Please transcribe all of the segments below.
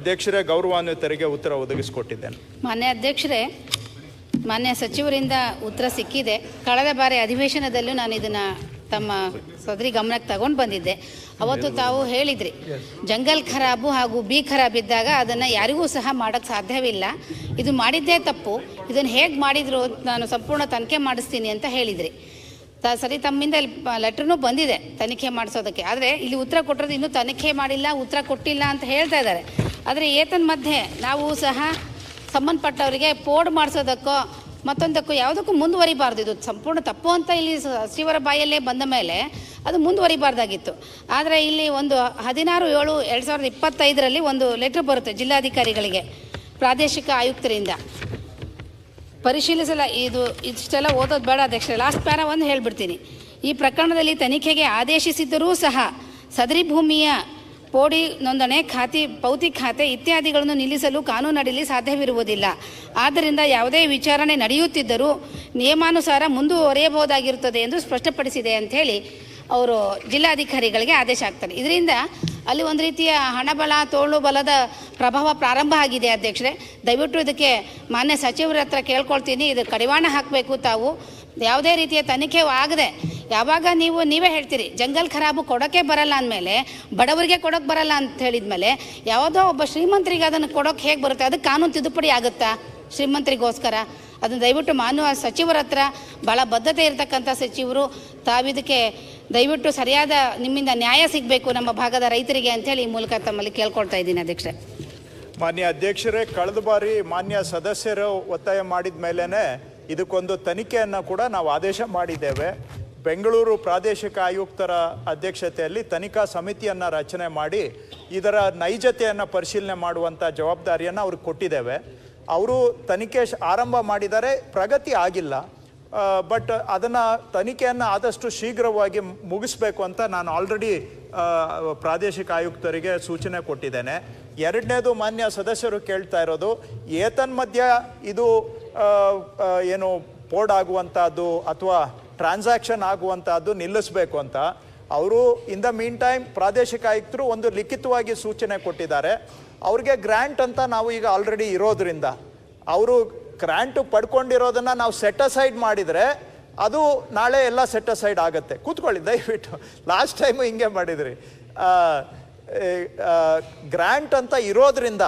ಅಧ್ಯಕ್ಷರೇ, ಗೌರವಾನ್ವಿತರಿಗೆ ಉತ್ತರ ಒದಗಿಸಿಕೊಟ್ಟಿದ್ದೇನೆ. ಮಾನ್ಯ ಅಧ್ಯಕ್ಷರೇ, ಮಾನ್ಯ ಸಚಿವರಿಂದ ಉತ್ತರ ಸಿಕ್ಕಿದೆ. ಕಳೆದ ಬಾರಿ ಅಧಿವೇಶನದಲ್ಲೂ ನಾನು ಇದನ್ನು ತಮ್ಮ ಸದರಿ ಗಮನಕ್ಕೆ ತಗೊಂಡು ಬಂದಿದ್ದೆ. ಅವತ್ತು ತಾವು ಹೇಳಿದ್ರಿ, ಜಂಗಲ್ ಖರಾಬು ಹಾಗೂ ಬಿ ಖರಾಬ್ ಇದ್ದಾಗ ಅದನ್ನು ಯಾರಿಗೂ ಸಹ ಮಾಡೋಕ್ಕೆ ಸಾಧ್ಯವಿಲ್ಲ, ಇದು ಮಾಡಿದ್ದೇ ತಪ್ಪು, ಇದನ್ನು ಹೇಗೆ ಮಾಡಿದ್ರು ನಾನು ಸಂಪೂರ್ಣ ತನಿಖೆ ಮಾಡಿಸ್ತೀನಿ ಅಂತ ಹೇಳಿದ್ರಿ. ಸರಿ, ತಮ್ಮಿಂದ ಲೆಟ್ರೂ ಬಂದಿದೆ ತನಿಖೆ ಮಾಡಿಸೋದಕ್ಕೆ. ಆದರೆ ಇಲ್ಲಿ ಉತ್ತರ ಕೊಟ್ಟಿರೋದು ಇನ್ನೂ ತನಿಖೆ ಮಾಡಿಲ್ಲ, ಉತ್ತರ ಕೊಟ್ಟಿಲ್ಲ ಅಂತ ಹೇಳ್ತಾ ಇದ್ದಾರೆ. ಆದರೆ ಏತನ್ಮಧ್ಯೆ ನಾವು ಸಹ ಸಂಬಂಧಪಟ್ಟವರಿಗೆ ಪೋಡ್ ಮಾಡಿಸೋದಕ್ಕೋ ಮತ್ತೊಂದಕ್ಕೂ ಯಾವುದಕ್ಕೂ ಮುಂದುವರಿಬಾರ್ದು. ಇದು ಸಂಪೂರ್ಣ ತಪ್ಪು ಅಂತ ಇಲ್ಲಿ ಸಚಿವರ ಬಾಯಲ್ಲೇ ಬಂದ ಮೇಲೆ ಅದು ಮುಂದುವರಿಬಾರ್ದಾಗಿತ್ತು. ಆದರೆ ಇಲ್ಲಿ ಒಂದು 16/7/2025 ಒಂದು ಲೆಟ್ರ್ ಬರುತ್ತೆ ಜಿಲ್ಲಾಧಿಕಾರಿಗಳಿಗೆ ಪ್ರಾದೇಶಿಕ ಆಯುಕ್ತರಿಂದ. ಪರಿಶೀಲಿಸಲ ಇದು ಇಷ್ಟೆಲ್ಲ ಓದೋದು ಬೇಡ ಅಧ್ಯಕ್ಷರೇ, ಲಾಸ್ಟ್ ಪ್ಯಾರ ಒಂದು ಹೇಳಿಬಿಡ್ತೀನಿ. ಈ ಪ್ರಕರಣದಲ್ಲಿ ತನಿಖೆಗೆ ಆದೇಶಿಸಿದ್ದರೂ ಸಹ ಸದರಿ ಭೂಮಿಯ ಪೋಡಿ ನೋಂದಣಿ ಪೌತಿ ಖಾತೆ ಇತ್ಯಾದಿಗಳನ್ನು ನಿಲ್ಲಿಸಲು ಕಾನೂನಡಿಯಲ್ಲಿ ಸಾಧ್ಯವಿರುವುದಿಲ್ಲ. ಆದ್ದರಿಂದ ಯಾವುದೇ ವಿಚಾರಣೆ ನಡೆಯುತ್ತಿದ್ದರೂ ನಿಯಮಾನುಸಾರ ಮುಂದುವರಿಯಬಹುದಾಗಿರುತ್ತದೆ ಎಂದು ಸ್ಪಷ್ಟಪಡಿಸಿದೆ ಅಂಥೇಳಿ ಅವರು ಜಿಲ್ಲಾಧಿಕಾರಿಗಳಿಗೆ ಆದೇಶ ಆಗ್ತಾರೆ. ಇದರಿಂದ ಅಲ್ಲಿ ಒಂದು ರೀತಿಯ ಹಣಬಲ ತೋಳು ಬಲದ ಪ್ರಭಾವ ಪ್ರಾರಂಭ ಆಗಿದೆ. ಅಧ್ಯಕ್ಷರೇ, ದಯವಿಟ್ಟು ಇದಕ್ಕೆ ಮಾನ್ಯ ಸಚಿವರ ಹತ್ರ ಕೇಳ್ಕೊಳ್ತೀನಿ, ಇದು ಕಡಿವಾಣ ಹಾಕಬೇಕು. ತಾವು ಯಾವುದೇ ರೀತಿಯ ತನಿಖೆ ಆಗದೆ ಯಾವಾಗ ನೀವೇ ಹೇಳ್ತೀರಿ ಜಂಗಲ್ ಖರಾಬು ಕೊಡೋಕ್ಕೆ ಬರಲ್ಲ ಅಂದಮೇಲೆ, ಬಡವರಿಗೆ ಕೊಡೋಕ್ಕೆ ಬರಲ್ಲ ಅಂತ ಹೇಳಿದ್ಮೇಲೆ ಯಾವುದೋ ಒಬ್ಬ ಶ್ರೀಮಂತರಿಗೆ ಅದನ್ನು ಕೊಡೋಕ್ಕೆ ಹೇಗೆ ಬರುತ್ತೆ? ಅದಕ್ಕೆ ಕಾನೂನು ತಿದ್ದುಪಡಿ ಆಗುತ್ತಾ ಶ್ರೀಮಂತರಿಗೋಸ್ಕರ? ಅದನ್ನು ದಯವಿಟ್ಟು ಮಾನ್ಯ ಸಚಿವರ ಹತ್ರ, ಭಾಳ ಬದ್ಧತೆ ಇರತಕ್ಕಂಥ ಸಚಿವರು, ತಾವಿದಕ್ಕೆ ದಯವಿಟ್ಟು ಸರಿಯಾದ ನಿಮ್ಮಿಂದ ನ್ಯಾಯ ಸಿಗಬೇಕು ನಮ್ಮ ಭಾಗದ ರೈತರಿಗೆ ಅಂಥೇಳಿ ಈ ಮೂಲಕ ತಮ್ಮಲ್ಲಿ ಕೇಳ್ಕೊಳ್ತಾ ಇದ್ದೀನಿ ಅಧ್ಯಕ್ಷರೇ. ಮಾನ್ಯ ಅಧ್ಯಕ್ಷರೇ, ಕಳೆದ ಬಾರಿ ಮಾನ್ಯ ಸದಸ್ಯರು ಒತ್ತಾಯ ಮಾಡಿದ ಮೇಲೇ ಇದಕ್ಕೊಂದು ತನಿಖೆಯನ್ನು ಕೂಡ ನಾವು ಆದೇಶ ಮಾಡಿದ್ದೇವೆ. ಬೆಂಗಳೂರು ಪ್ರಾದೇಶಿಕ ಆಯುಕ್ತರ ಅಧ್ಯಕ್ಷತೆಯಲ್ಲಿ ತನಿಖಾ ಸಮಿತಿಯನ್ನು ರಚನೆ ಮಾಡಿ ಇದರ ನೈಜತೆಯನ್ನು ಪರಿಶೀಲನೆ ಮಾಡುವಂಥ ಜವಾಬ್ದಾರಿಯನ್ನು ಅವ್ರಿಗೆ ಕೊಟ್ಟಿದ್ದೇವೆ. ಅವರು ತನಿಖೆ ಆರಂಭ ಮಾಡಿದರೆ, ಪ್ರಗತಿ ಆಗಿಲ್ಲ. ಬಟ್ ಅದನ್ನು ತನಿಖೆಯನ್ನು ಆದಷ್ಟು ಶೀಘ್ರವಾಗಿ ಮುಗಿಸ್ಬೇಕು ಅಂತ ನಾನು ಆಲ್ರೆಡಿ ಪ್ರಾದೇಶಿಕ ಆಯುಕ್ತರಿಗೆ ಸೂಚನೆ ಕೊಟ್ಟಿದ್ದೇನೆ. ಎರಡನೇದು, ಮಾನ್ಯ ಸದಸ್ಯರು ಕೇಳ್ತಾ ಇರೋದು, ಏತನ್ಮಧ್ಯ ಇದು ಏನು ಪೋಡ್ ಆಗುವಂಥದ್ದು ಅಥವಾ ಟ್ರಾನ್ಸಾಕ್ಷನ್ ಆಗುವಂಥದ್ದು ನಿಲ್ಲಿಸಬೇಕು ಅಂತ ಅವರು ಇನ್ ದ ಮೀನ್ ಟೈಮ್ ಪ್ರಾದೇಶಿಕ ಆಯುಕ್ತರು ಒಂದು ಲಿಖಿತವಾಗಿ ಸೂಚನೆ ಕೊಟ್ಟಿದ್ದಾರೆ. ಅವ್ರಿಗೆ ಗ್ರ್ಯಾಂಟ್ ಅಂತ ನಾವು ಈಗ ಆಲ್ರೆಡಿ ಇರೋದ್ರಿಂದ ಅವರು ಗ್ರ್ಯಾಂಟು ಪಡ್ಕೊಂಡಿರೋದನ್ನು ನಾವು ಸೆಟ್ ಅಸೈಡ್ ಮಾಡಿದರೆ ಅದು ನಾಳೆ ಎಲ್ಲ ಸೆಟ್ ಅಸೈಡ್ ಆಗುತ್ತೆ. ಕೂತ್ಕೊಳ್ಳಿ ದಯವಿಟ್ಟು, ಲಾಸ್ಟ್ ಟೈಮು ಹಿಂಗೆ ಮಾಡಿದ್ರಿ. ಗ್ರ್ಯಾಂಟ್ ಅಂತ ಇರೋದ್ರಿಂದ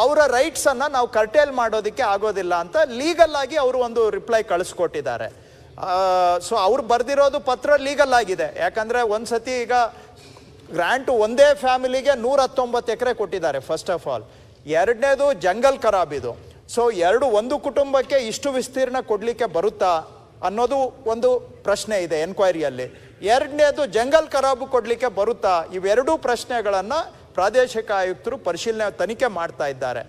ಅವರ ರೈಟ್ಸನ್ನು ನಾವು ಕರ್ಟೇಲ್ ಮಾಡೋದಕ್ಕೆ ಆಗೋದಿಲ್ಲ ಅಂತ ಲೀಗಲ್ ಆಗಿ ಅವರು ಒಂದು ರಿಪ್ಲೈ ಕಳಿಸ್ಕೊಟ್ಟಿದ್ದಾರೆ. ಸೊ ಅವ್ರು ಬರೆದಿರೋದು ಪತ್ರ ಲೀಗಲ್ ಆಗಿದೆ. ಯಾಕಂದರೆ ಒಂದು ಸತಿ ಈಗ ಗ್ರ್ಯಾಂಟು ಒಂದೇ ಫ್ಯಾಮಿಲಿಗೆ 119 ಎಕರೆ ಕೊಟ್ಟಿದ್ದಾರೆ ಫಸ್ಟ್ ಆಫ್ ಆಲ್. ಎರಡನೇದು ಜಂಗಲ್ ಖರಾಬ್ ಇದು. ಸೊ ಒಂದು ಕುಟುಂಬಕ್ಕೆ ಇಷ್ಟು ವಿಸ್ತೀರ್ಣ ಕೊಡಲಿಕ್ಕೆ ಬರುತ್ತಾ ಅನ್ನೋದು ಒಂದು ಪ್ರಶ್ನೆ ಇದೆ ಎನ್ಕ್ವೈರಿಯಲ್ಲಿ. ಎರಡನೇದು, ಜಂಗಲ್ ಖರಾಬು ಕೊಡಲಿಕ್ಕೆ ಬರುತ್ತಾ? ಇವೆರಡೂ ಪ್ರಶ್ನೆಗಳನ್ನು ಪ್ರಾದೇಶಿಕ ಆಯುಕ್ತರು ತನಿಖೆ ಮಾಡ್ತಾ ಇದ್ದಾರೆ.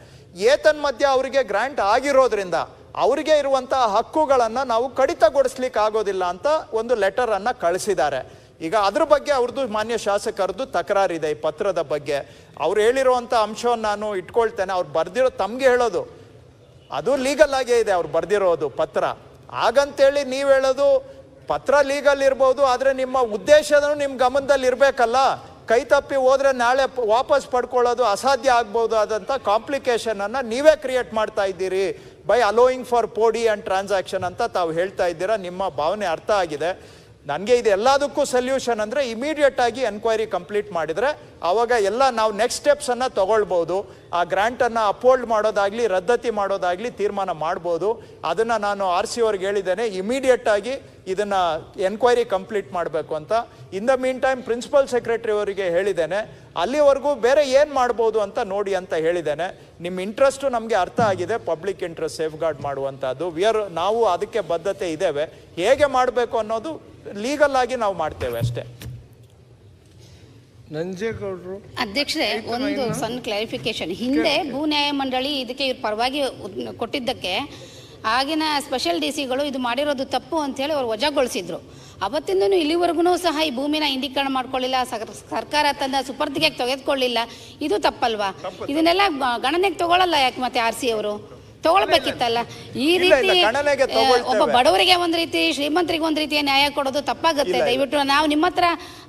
ಏತನ್ಮಧ್ಯ ಅವರಿಗೆ ಗ್ರ್ಯಾಂಟ್ ಆಗಿರೋದ್ರಿಂದ ಅವರಿಗೆ ಇರುವಂಥ ಹಕ್ಕುಗಳನ್ನು ನಾವು ಕಡಿತಗೊಳಿಸ್ಲಿಕ್ಕೆ ಆಗೋದಿಲ್ಲ ಅಂತ ಒಂದು ಲೆಟರನ್ನು ಕಳಿಸಿದ್ದಾರೆ. ಈಗ ಅದ್ರ ಬಗ್ಗೆ ಅವ್ರದ್ದು ಮಾನ್ಯ ಶಾಸಕರದ್ದು ತಕರಾರಿದೆ. ಈ ಪತ್ರದ ಬಗ್ಗೆ ಅವ್ರು ಹೇಳಿರುವಂಥ ಅಂಶವನ್ನು ನಾನು ಇಟ್ಕೊಳ್ತೇನೆ. ಅವ್ರು ಬರೆದಿರೋ, ತಮಗೆ ಹೇಳೋದು ಅದು ಲೀಗಲ್ ಆಗೇ ಇದೆ ಅವ್ರು ಬರೆದಿರೋದು ಪತ್ರ. ಹಾಗಂತೇಳಿ ನೀವು ಹೇಳೋದು ಪತ್ರ ಲೀಗಲ್ ಇರ್ಬೋದು, ಆದರೆ ನಿಮ್ಮ ಉದ್ದೇಶನೂ ನಿಮ್ಮ ಗಮನದಲ್ಲಿ ಇರಬೇಕಲ್ಲ. ಕೈ ತಪ್ಪಿ ಹೋದರೆ ನಾಳೆ ವಾಪಸ್ ಪಡ್ಕೊಳ್ಳೋದು ಅಸಾಧ್ಯ ಆಗ್ಬೋದು. ಆದಂಥ ಕಾಂಪ್ಲಿಕೇಶನನ್ನು ನೀವೇ ಕ್ರಿಯೇಟ್ ಮಾಡ್ತಾ ಇದ್ದೀರಿ ಬೈ ಅಲೋಯಿಂಗ್ ಫಾರ್ ಪೋಡಿ ಆ್ಯಂಡ್ ಟ್ರಾನ್ಸಾಕ್ಷನ್ ಅಂತ ತಾವು ಹೇಳ್ತಾ ಇದ್ದೀರಾ. ನಿಮ್ಮ ಭಾವನೆ ಅರ್ಥ ಆಗಿದೆ ನನಗೆ. ಇದು ಎಲ್ಲದಕ್ಕೂ ಸೊಲ್ಯೂಷನ್ ಅಂದರೆ ಇಮಿಡಿಯೇಟಾಗಿ ಎನ್ಕ್ವೈರಿ ಕಂಪ್ಲೀಟ್ ಮಾಡಿದರೆ ಆವಾಗ ಎಲ್ಲ ನಾವು ನೆಕ್ಸ್ಟ್ ಸ್ಟೆಪ್ಸನ್ನು ತೊಗೊಳ್ಬೋದು. ಆ ಗ್ರ್ಯಾಂಟನ್ನು ಅಪೋಲ್ಡ್ ಮಾಡೋದಾಗಲಿ ರದ್ದತಿ ಮಾಡೋದಾಗಲಿ ತೀರ್ಮಾನ ಮಾಡ್ಬೋದು. ಅದನ್ನು ನಾನು RC ಅವ್ರಿಗೆ ಹೇಳಿದ್ದೇನೆ, ಇಮಿಡಿಯೇಟಾಗಿ ಇದನ್ನು ಎನ್ಕ್ವೈರಿ ಕಂಪ್ಲೀಟ್ ಮಾಡಬೇಕು ಅಂತ. In the meantime principal secretary ಅವರಿಗೆ ಹೇಳಿದ್ದೇನೆ, ಅಲ್ಲಿವರೆಗೂ ಬೇರೆ ಏನು ಮಾಡ್ಬೋದು ಅಂತ ನೋಡಿ ಅಂತ ಹೇಳಿದ್ದೇನೆ. ನಿಮ್ಮ ಇಂಟ್ರೆಸ್ಟು ನಮಗೆ ಅರ್ಥ ಆಗಿದೆ, ಪಬ್ಲಿಕ್ ಇಂಟ್ರೆಸ್ಟ್ ಸೇಫ್ ಗಾರ್ಡ್ ಮಾಡುವಂಥದ್ದು. ನಾವು ಅದಕ್ಕೆ ಬದ್ಧತೆ ಇದ್ದೇವೆ. ಹೇಗೆ ಮಾಡಬೇಕು ಅನ್ನೋದು ಲೀಗಲ್ ಆಗಿ ನಾವು ಮಾಡ್ತೇವೆ ಅಷ್ಟೇ. ನಂಜೇಗೌಡರು ಅಧ್ಯಕ್ಷರೇ, ಒಂದು ಸಣ್ಣ ಕ್ಲಾರಿಫಿಕೇಶನ್. ಹಿಂದೆ ಭೂ ನ್ಯಾಯ ಮಂಡಳಿ ಇದಕ್ಕೆ ಇವ್ರ ಪರವಾಗಿ ಕೊಟ್ಟಿದ್ದಕ್ಕೆ ಆಗಿನ ಸ್ಪೆಷಲ್ DCಗಳು ಇದು ಮಾಡಿರೋದು ತಪ್ಪು ಅಂತೇಳಿ ಅವ್ರು ವಜಾಗೊಳಿಸಿದ್ರು. ಅವತ್ತಿಂದನೂ ಇಲ್ಲಿವರೆಗೂ ಸಹ ಈ ಭೂಮಿನ ಇಂಡೀಕರಣ ಮಾಡ್ಕೊಳ್ಳಿಲ್ಲ, ಸರ್ಕಾರ ತನ್ನ ಸುಪರ್ದಿಗೆ ತೆಗೆದುಕೊಳ್ಳಿಲ್ಲ. ಇದು ತಪ್ಪಲ್ವಾ? ಇದನ್ನೆಲ್ಲ ಗಣನೆಗೆ ತಗೊಳ್ಳಲ್ಲ ಯಾಕೆ ಮತ್ತೆ RC ಅವರು? ತಗೊಳ್ಬೇಕಿತ್ತಲ್ಲ. ಈ ರೀತಿ ಒಬ್ಬ ಬಡವರಿಗೆ ಒಂದು ರೀತಿ, ಶ್ರೀಮಂತರಿಗೆ ಒಂದು ರೀತಿಯ ನ್ಯಾಯ ಕೊಡೋದು ತಪ್ಪಾಗುತ್ತೆ. ದಯವಿಟ್ಟು ನಾವು ನಿಮ್ಮ ಹತ್ರ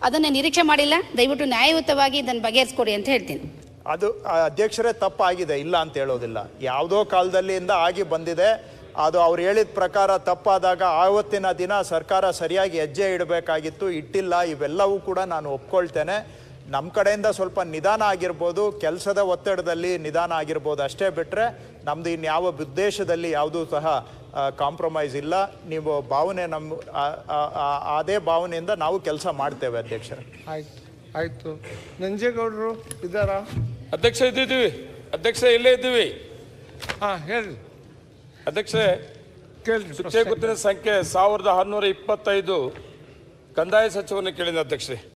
ಅದನ್ನ ನಿರೀಕ್ಷೆ ಮಾಡಿಲ್ಲ. ದಯವಿಟ್ಟು ನ್ಯಾಯಯುತವಾಗಿ ಇದನ್ನು ಬಗೆಹರಿಸ್ಕೊಡಿ ಅಂತ ಹೇಳ್ತೀನಿ. ಅದು ಅಧ್ಯಕ್ಷರೇ ತಪ್ಪಾಗಿದೆ, ಇಲ್ಲ ಅಂತ ಹೇಳೋದಿಲ್ಲ. ಯಾವುದೋ ಕಾಲದಲ್ಲಿಂದ ಆಗಿ ಬಂದಿದೆ. ಅದು ಅವ್ರು ಹೇಳಿದ ಪ್ರಕಾರ ತಪ್ಪಾದಾಗ ಆವತ್ತಿನ ದಿನ ಸರ್ಕಾರ ಸರಿಯಾಗಿ ಹೆಜ್ಜೆ ಇಡಬೇಕಾಗಿತ್ತು, ಇಟ್ಟಿಲ್ಲ. ಇವೆಲ್ಲವೂ ಕೂಡ ನಾನು ಒಪ್ಕೊಳ್ತೇನೆ. ನಮ್ಮ ಕಡೆಯಿಂದ ಸ್ವಲ್ಪ ನಿಧಾನ ಆಗಿರ್ಬೋದು, ಕೆಲಸದ ಒತ್ತಡದಲ್ಲಿ ನಿಧಾನ ಆಗಿರ್ಬೋದು ಅಷ್ಟೇ ಬಿಟ್ಟರೆ ನಮ್ಮದು ಇನ್ಯಾವ ಉದ್ದೇಶದಲ್ಲಿ ಯಾವುದೂ ಸಹ ಕಾಂಪ್ರಮೈಸ್ ಇಲ್ಲ. ನೀವು ಭಾವನೆ ನಮ್ಮ ಅದೇ ಭಾವನೆಯಿಂದ ನಾವು ಕೆಲಸ ಮಾಡ್ತೇವೆ ಅಧ್ಯಕ್ಷರೇ. ಆಯ್ತು. ನಂಜೇಗೌಡರು ಇದ್ದಾರಾ? ಅಧ್ಯಕ್ಷ ಇದ್ದೀವಿ. ಅಧ್ಯಕ್ಷ ಇಲ್ಲೇ ಇದ್ದೀವಿ. ಹೇಳಿ ಅಧ್ಯಕ್ಷರೇ, ಕೇಳಿ. ಶಿಕ್ಷೆ ಗುರುತಿನ ಸಂಖ್ಯೆ 1125 ಕಂದಾಯ ಸಚಿವರನ್ನು ಕೇಳಿದ ಅಧ್ಯಕ್ಷರೇ.